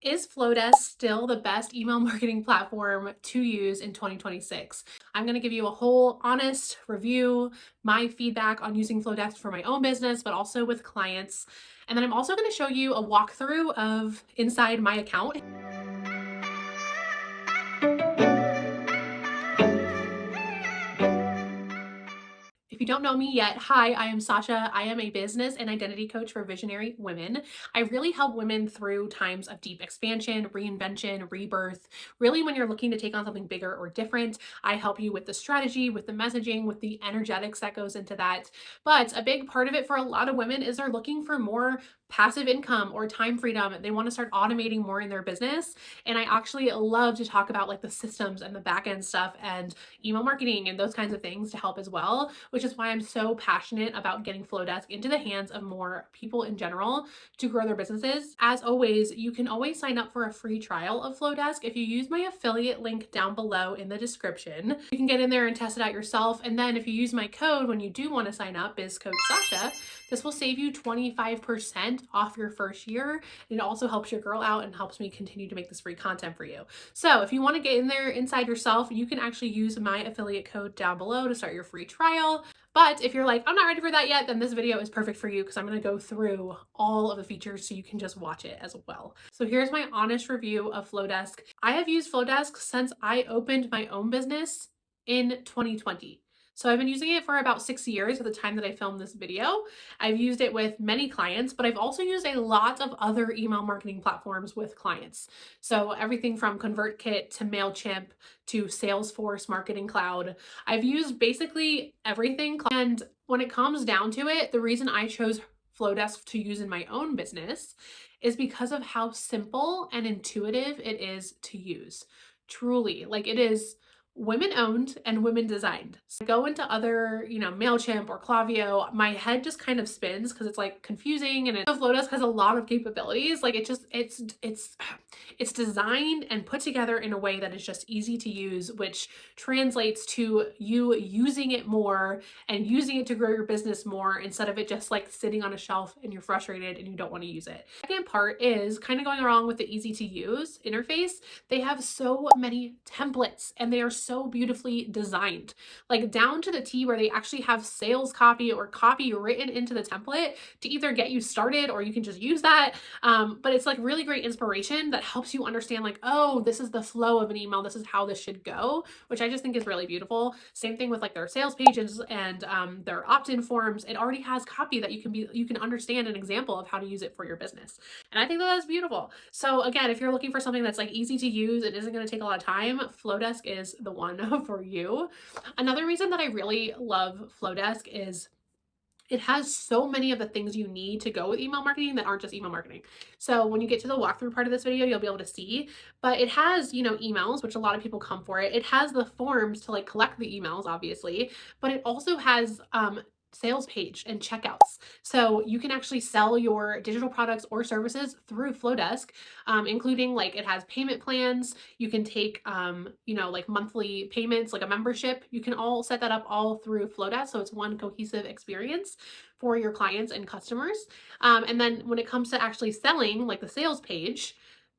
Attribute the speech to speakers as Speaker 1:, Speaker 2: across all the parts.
Speaker 1: Is Flodesk still the best email marketing platform to use in 2026? I'm going to give you a whole honest review, my feedback on using Flodesk for my own business, but also with clients. And then I'm also going to show you a walkthrough of inside my account. If you don't know me yet, hi, I am Sasha. I am a business and identity coach for visionary women. I really help women through times of deep expansion, reinvention, rebirth. Really, when you're looking to take on something bigger or different, I help you with the strategy, with the messaging, with the energetics that goes into that. But a big part of it for a lot of women is they're looking for more passive income or time freedom. They want to start automating more in their business. And I actually love to talk about like the systems and the back end stuff and email marketing and those kinds of things to help as well, which is why I'm so passionate about getting Flodesk into the hands of more people in general to grow their businesses. As always, you can always sign up for a free trial of Flodesk if you use my affiliate link down below in the description. You can get in there and test it out yourself. And then if you use my code when you do want to sign up, BIZCOACHSASHA, this will save you 25% off your first year. And it also helps your girl out and helps me continue to make this free content for you. So if you want to get in there inside yourself, you can actually use my affiliate code down below to start your free trial. But if you're like, I'm not ready for that yet, then this video is perfect for you because I'm going to go through all of the features so you can just watch it as well. So here's my honest review of Flodesk. I have used Flodesk since I opened my own business in 2020. So I've been using it for about 6 years at the time that I filmed this video. I've used it with many clients, but I've also used a lot of other email marketing platforms with clients. So everything from ConvertKit to MailChimp to Salesforce Marketing Cloud. I've used basically everything. And when it comes down to it, the reason I chose Flodesk to use in my own business is because of how simple and intuitive it is to use. Truly, like it is women owned and women designed. So I go into other, MailChimp or Klaviyo, my head just kind of spins because it's like confusing, and Flodesk has a lot of capabilities. Like it's designed and put together in a way that is just easy to use, which translates to you using it more and using it to grow your business more instead of it just like sitting on a shelf and you're frustrated and you don't want to use it. The second part is kind of going along with the easy to use interface. They have so many templates and they are so beautifully designed, like down to the T where they actually have sales copy or copy written into the template to either get you started or you can just use that. But it's like really great inspiration that helps you understand like, oh, this is the flow of an email. This is how this should go, which I just think is really beautiful. Same thing with like their sales pages and their opt-in forms. It already has copy that you can understand an example of how to use it for your business. And I think that's beautiful. So again, if you're looking for something that's like easy to use and isn't going to take a lot of time, Flodesk is the one for you. Another reason that I really love Flodesk is it has so many of the things you need to go with email marketing that aren't just email marketing. So when you get to the walkthrough part of this video, you'll be able to see, but it has, emails, which a lot of people come for it. It has the forms to like collect the emails, obviously, but it also has, sales page and checkouts. So you can actually sell your digital products or services through Flodesk, including like it has payment plans. You can take, like monthly payments, like a membership. You can all set that up all through Flodesk. So it's one cohesive experience for your clients and customers. And then when it comes to actually selling, like the sales page,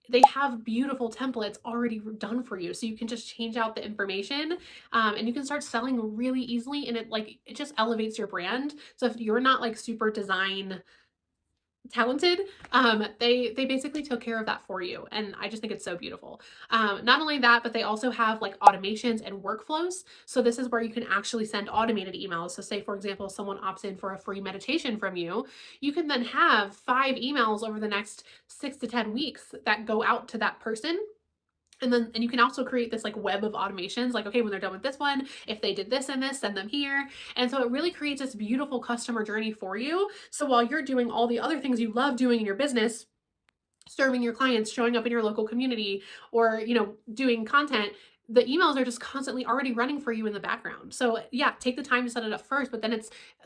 Speaker 1: they have beautiful templates already done for you. So you can just change out the information, and you can start selling really easily. And it just elevates your brand. So if you're not like super design talented, they basically took care of that for you, and I just think it's so beautiful. Not only that, but they also have like automations and workflows. So this is where you can actually send automated emails. So say for example someone opts in for a free meditation from you, you can then have 5 emails over the next 6 to 10 weeks that go out to that person. And you can also create this like web of automations, like, okay, when they're done with this one, if they did this and this, send them here. And so it really creates this beautiful customer journey for you. So while you're doing all the other things you love doing in your business, serving your clients, showing up in your local community, or, doing content, the emails are just constantly already running for you in the background. So yeah, take the time to set it up first, but then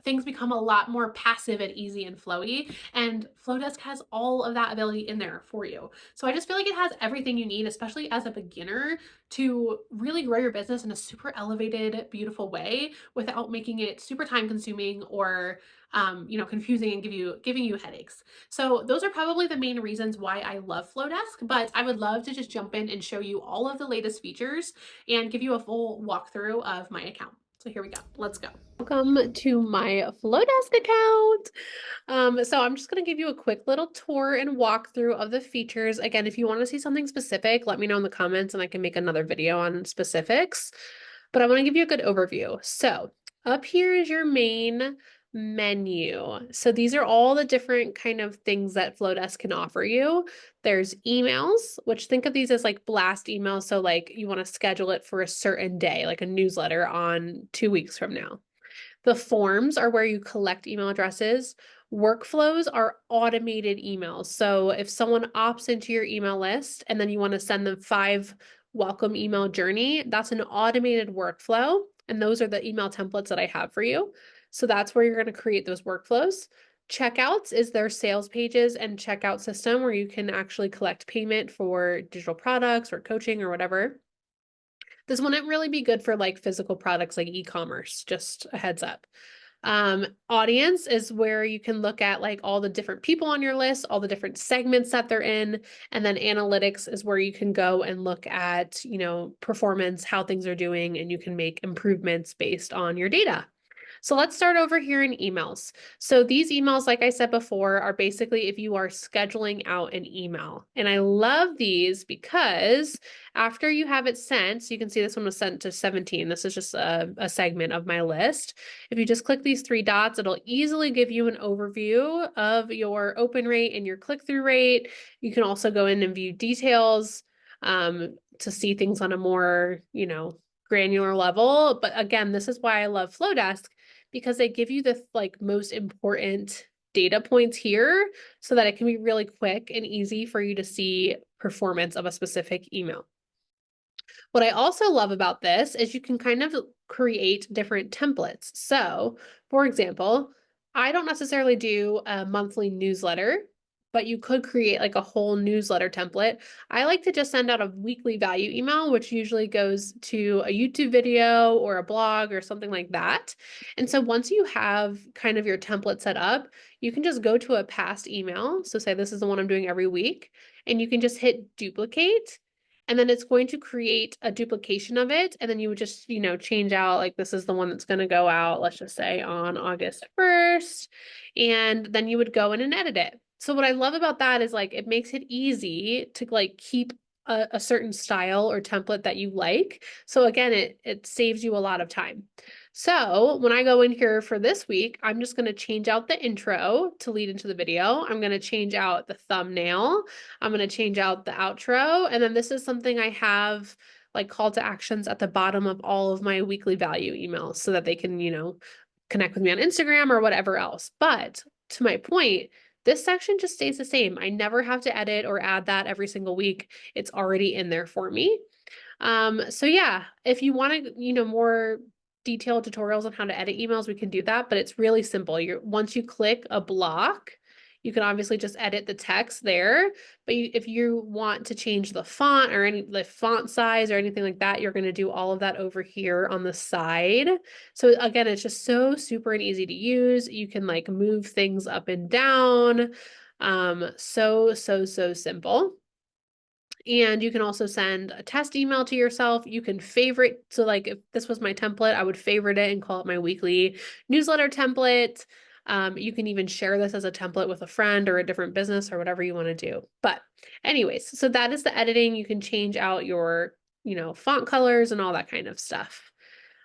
Speaker 1: things become a lot more passive and easy and flowy. And Flodesk has all of that ability in there for you. So I just feel like it has everything you need, especially as a beginner, to really grow your business in a super elevated, beautiful way without making it super time consuming or confusing and giving you headaches. So those are probably the main reasons why I love Flodesk, but I would love to just jump in and show you all of the latest features and give you a full walkthrough of my account. So here we go. Let's go. Welcome to my Flodesk account. So I'm just going to give you a quick little tour and walkthrough of the features. Again, if you want to see something specific, let me know in the comments and I can make another video on specifics. But I want to give you a good overview. So up here is your main menu. So these are all the different kind of things that Flodesk can offer you. There's emails, which think of these as like blast emails. So like you want to schedule it for a certain day, like a newsletter on 2 weeks from now. The forms are where you collect email addresses. Workflows are automated emails. So if someone opts into your email list and then you want to send them 5 welcome email journey, that's an automated workflow. And those are the email templates that I have for you. So that's where you're going to create those workflows. Checkouts is their sales pages and checkout system where you can actually collect payment for digital products or coaching or whatever. This wouldn't really be good for like physical products like e-commerce, just a heads up. Audience is where you can look at like all the different people on your list, all the different segments that they're in. And then analytics is where you can go and look at, performance, how things are doing, and you can make improvements based on your data. So let's start over here in emails. So these emails, like I said before, are basically if you are scheduling out an email. And I love these because after you have it sent, so you can see this one was sent to 17. This is just a segment of my list. If you just click these 3 dots, it'll easily give you an overview of your open rate and your click-through rate. You can also go in and view details to see things on a more, granular level. But again, this is why I love Flodesk, because they give you the like most important data points here so that it can be really quick and easy for you to see performance of a specific email. What I also love about this is you can kind of create different templates. So, for example, I don't necessarily do a monthly newsletter, but you could create like a whole newsletter template. I like to just send out a weekly value email, which usually goes to a YouTube video or a blog or something like that. And so once you have kind of your template set up, you can just go to a past email. So say this is the one I'm doing every week, and you can just hit duplicate. And then it's going to create a duplication of it. And then you would just, change out like this is the one that's going to go out, let's just say on August 1st. And then you would go in and edit it. So what I love about that is like it makes it easy to like keep a certain style or template that you like. So again, it saves you a lot of time. So when I go in here for this week, I'm just going to change out the intro to lead into the video. I'm going to change out the thumbnail. I'm going to change out the outro. And then this is something I have like call to actions at the bottom of all of my weekly value emails so that they can, connect with me on Instagram or whatever else. But to my point, this section just stays the same. I never have to edit or add that every single week. It's already in there for me. So yeah, if you want to, more detailed tutorials on how to edit emails, we can do that, but it's really simple. Once you click a block, you can obviously just edit the text there, but if you want to change the font or the font size or anything like that, you're going to do all of that over here on the side. So again, it's just so super and easy to use. You can like move things up and down. So simple. And you can also send a test email to yourself. You can favorite. So like if this was my template, I would favorite it and call it my weekly newsletter template. You can even share this as a template with a friend or a different business or whatever you want to do. But anyways, so that is the editing. You can change out your, font colors and all that kind of stuff.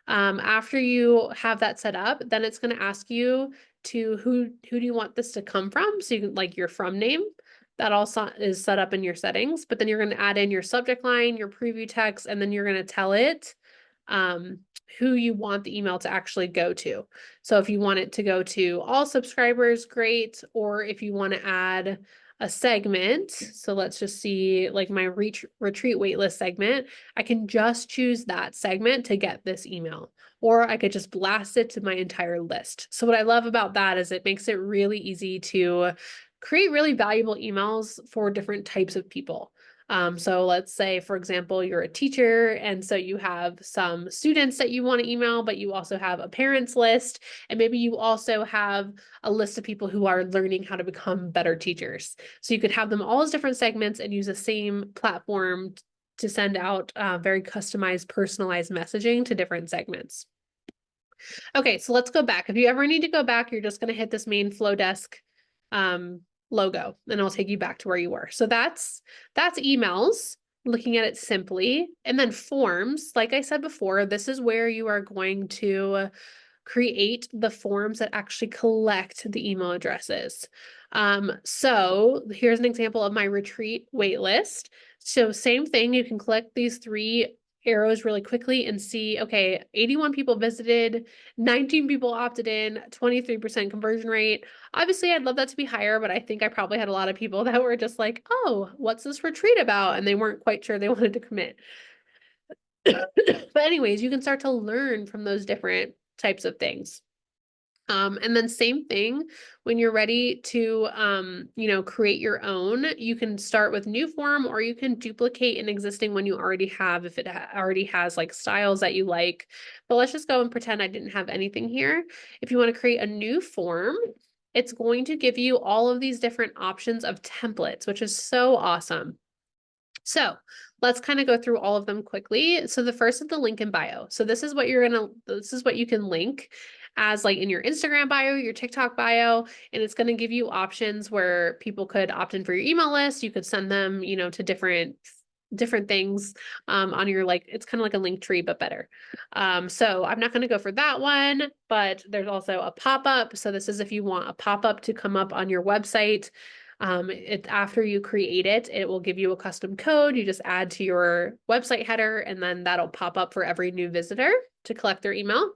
Speaker 1: After you have that set up, then it's going to ask you to who do you want this to come from? So you can like your from name. That also is set up in your settings, but then you're going to add in your subject line, your preview text, and then you're going to tell it who you want the email to actually go to. So if you want it to go to all subscribers, great. Or if you want to add a segment, so let's just see like my retreat waitlist segment, I can just choose that segment to get this email, or I could just blast it to my entire list. So what I love about that is it makes it really easy to create really valuable emails for different types of people. So let's say, for example, you're a teacher, and so you have some students that you want to email, but you also have a parents list, and maybe you also have a list of people who are learning how to become better teachers. So you could have them all as different segments and use the same platform to send out very customized, personalized messaging to different segments. Okay, so let's go back. If you ever need to go back, you're just going to hit this main Flodesk logo, and it'll take you back to where you were. So that's emails, looking at it simply. And then forms, like I said before, this is where you are going to create the forms that actually collect the email addresses. So here's an example of my retreat waitlist. So same thing, you can click these three arrows really quickly and see, okay, 81 people visited, 19 people opted in, 23% conversion rate. Obviously, I'd love that to be higher, but I think I probably had a lot of people that were just like, oh, what's this retreat about? And they weren't quite sure they wanted to commit. But anyways, you can start to learn from those different types of things. And then same thing when you're ready to, create your own, you can start with new form, or you can duplicate an existing one you already have if it already has like styles that you like. But let's just go and pretend I didn't have anything here. If you want to create a new form, it's going to give you all of these different options of templates, which is so awesome. So let's kind of go through all of them quickly. So the first is the link in bio. So this is what this is what you can link as like in your Instagram bio, your TikTok bio, and it's going to give you options where people could opt in for your email list. You could send them, to different things on your, like, it's kind of like a link tree, but better. So I'm not going to go for that one, but there's also a pop-up. So this is if you want a pop-up to come up on your website. After you create it, it will give you a custom code. You just add to your website header, and then that'll pop up for every new visitor to collect their email.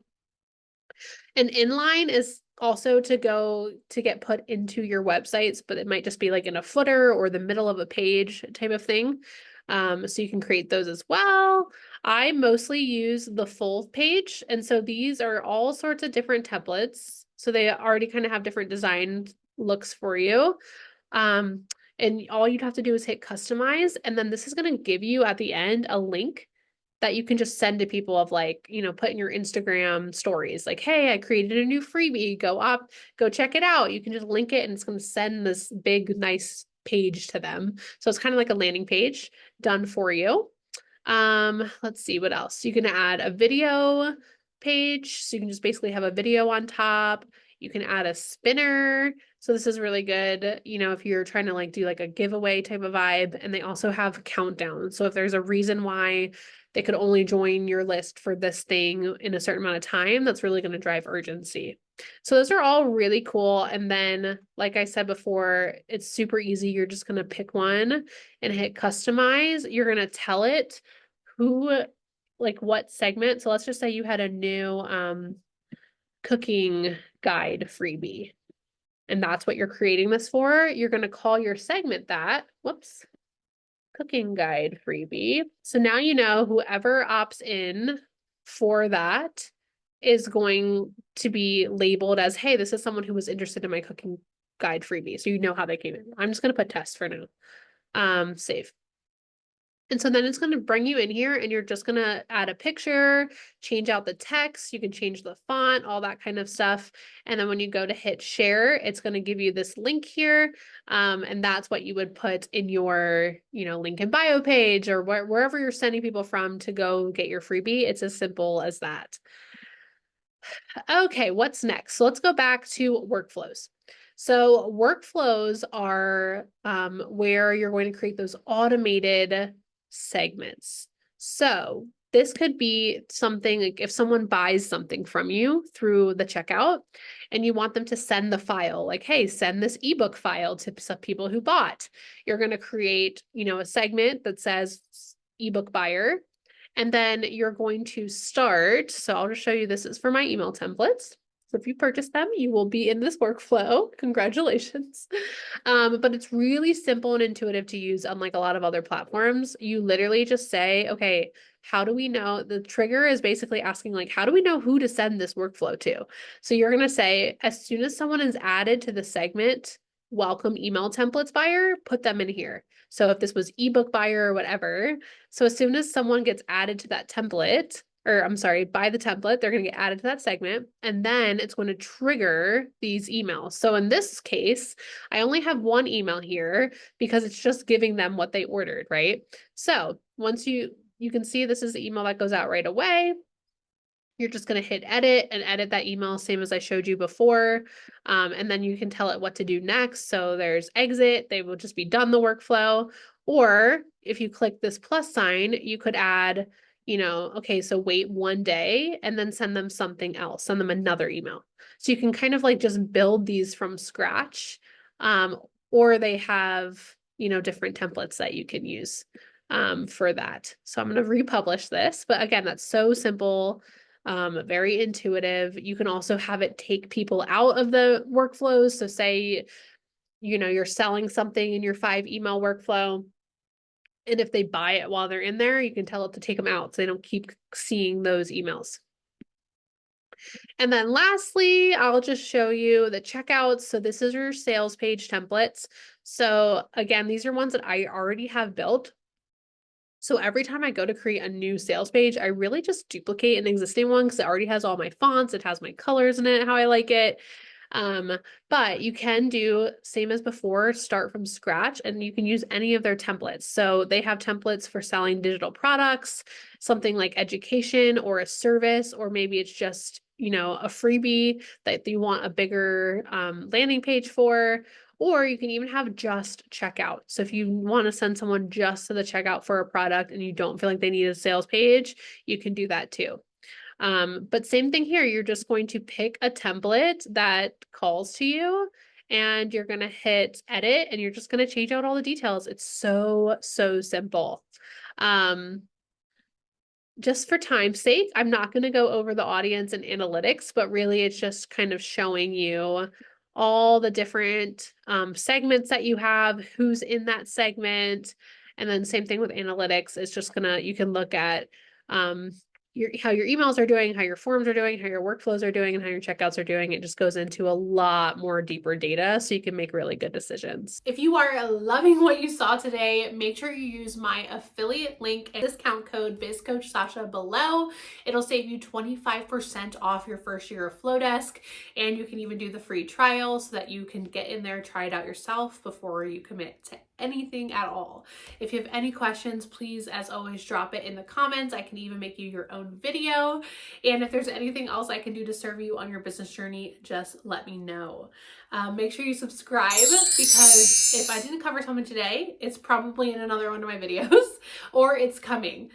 Speaker 1: And inline is also to get put into your websites, but it might just be like in a footer or the middle of a page type of thing. So you can create those as well. I mostly use the full page. And so these are all sorts of different templates. So they already kind of have different design looks for you. And all you'd have to do is hit customize. And then this is going to give you at the end a link that you can just send to people of like, put in your Instagram stories, like, hey, I created a new freebie, go check it out. You can just link it and it's going to send this big, nice page to them. So it's kind of like a landing page done for you. Let's see what else. You can add a video page. So you can just basically have a video on top. You can add a spinner. So this is really good, if you're trying to like do like a giveaway type of vibe. And they also have countdown. So if there's a reason why they could only join your list for this thing in a certain amount of time, that's really going to drive urgency. So those are all really cool. And then, like I said before, it's super easy. You're just going to pick one and hit customize. You're going to tell it what segment. So let's just say you had a new cooking guide freebie, and that's what you're creating this for. You're going to call your segment that, cooking guide freebie. So now whoever opts in for that is going to be labeled as, hey, this is someone who was interested in my cooking guide freebie. So you know how they came in. I'm just going to put test for now. Save. And so then it's going to bring you in here, and you're just going to add a picture, change out the text. You can change the font, all that kind of stuff. And then when you go to hit share, it's going to give you this link here. And that's what you would put in your, link in bio page, or wherever you're sending people from to go get your freebie. It's as simple as that. Okay, what's next? So let's go back to workflows. So workflows are where you're going to create those automated segments. So this could be something like if someone buys something from you through the checkout and you want them to send the file, like, hey, send this ebook file to some people who bought. You're going to create, a segment that says ebook buyer. And then you're going to start. So I'll just show you, this is for my email templates. So if you purchase them, you will be in this workflow. Congratulations. But it's really simple and intuitive to use, unlike a lot of other platforms. You literally just say, okay, how do we know? The trigger is basically asking, like, how do we know who to send this workflow to? So you're going to say, as soon as someone is added to the segment welcome email templates buyer, put them in here. So if this was ebook buyer or whatever, so as soon as someone gets added to that template, or I'm sorry, by the template, they're going to get added to that segment, and then it's going to trigger these emails. So in this case, I only have one email here because it's just giving them what they ordered, right? So once you can see this is the email that goes out right away. You're just going to hit edit and edit that email, same as I showed you before. And then you can tell it what to do next. So there's exit, they will just be done the workflow. Or if you click this plus sign, you could add, okay, so wait 1 day and then send them something else, send them another email. So you can kind of like just build these from scratch. Or they have, different templates that you can use for that. So I'm going to republish this. But again, that's so simple. Very intuitive. You can also have it take people out of the workflows. So say, you're selling something in your 5 email workflow. And if they buy it while they're in there, you can tell it to take them out so they don't keep seeing those emails. And then lastly, I'll just show you the checkouts. So this is your sales page templates. So again, these are ones that I already have built. So every time I go to create a new sales page, I really just duplicate an existing one because it already has all my fonts, it has my colors in it, how I like it. But you can do same as before, start from scratch, and you can use any of their templates. So they have templates for selling digital products, something like education or a service, or maybe it's just, a freebie that you want a bigger landing page for. Or you can even have just checkout. So if you want to send someone just to the checkout for a product and you don't feel like they need a sales page, you can do that too. But same thing here, you're just going to pick a template that calls to you and you're going to hit edit and you're just going to change out all the details. It's so, so simple. Just for time's sake, I'm not going to go over the audience and analytics, but really it's just kind of showing you all the different segments that you have, who's in that segment. And then same thing with analytics. It's just you can look at how your emails are doing, how your forms are doing, how your workflows are doing, and how your checkouts are doing. It just goes into a lot more deeper data so you can make really good decisions. If you are loving what you saw today, make sure you use my affiliate link and discount code BIZCOACHSASHA below. It'll save you 25% off your first year of Flodesk, and you can even do the free trial so that you can get in there, try it out yourself before you commit to anything at all. If you have any questions, please, as always, drop it in the comments. I can even make you your own video. And if there's anything else I can do to serve you on your business journey, just let me know. Make sure you subscribe because if I didn't cover something today, it's probably in another one of my videos or it's coming.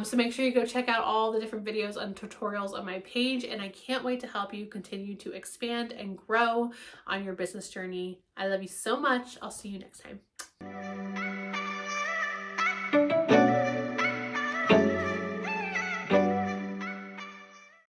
Speaker 1: So make sure you go check out all the different videos and tutorials on my page, and I can't wait to help you continue to expand and grow on your business journey. I love you so much. I'll see you next time.